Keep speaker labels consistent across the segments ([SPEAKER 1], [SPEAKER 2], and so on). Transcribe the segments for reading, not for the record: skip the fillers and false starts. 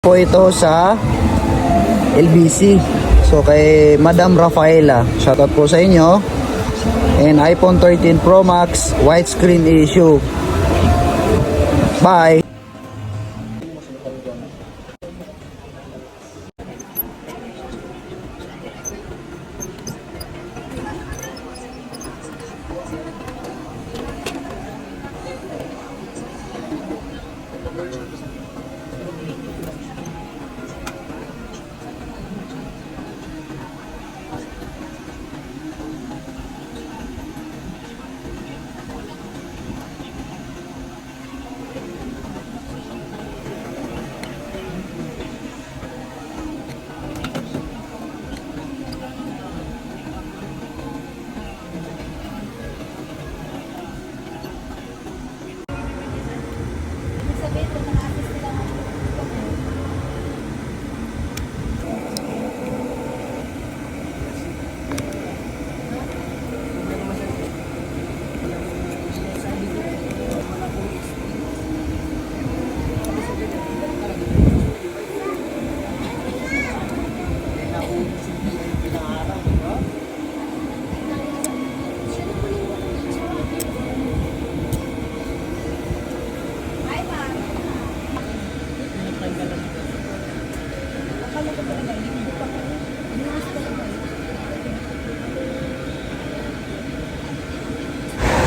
[SPEAKER 1] Po ito sa LBC. So kay Madam Rafaela, shoutout po sa inyo. And iPhone 13 Pro Max widescreen issue. Bye.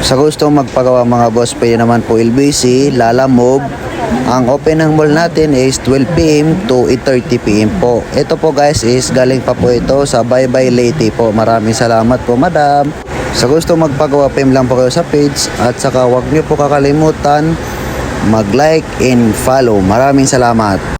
[SPEAKER 1] Sa gusto magpagawa mga boss, pwede naman po LBC, Lalamove. Ang open ng mall natin is 12 PM to 8:30 PM po. Ito po guys is galing pa po ito sa Bye Bye Leyte po. Maraming salamat po madam. Sa gusto magpagawa, PM lang po kayo sa page. At saka huwag niyo po kakalimutan mag-like and follow. Maraming salamat.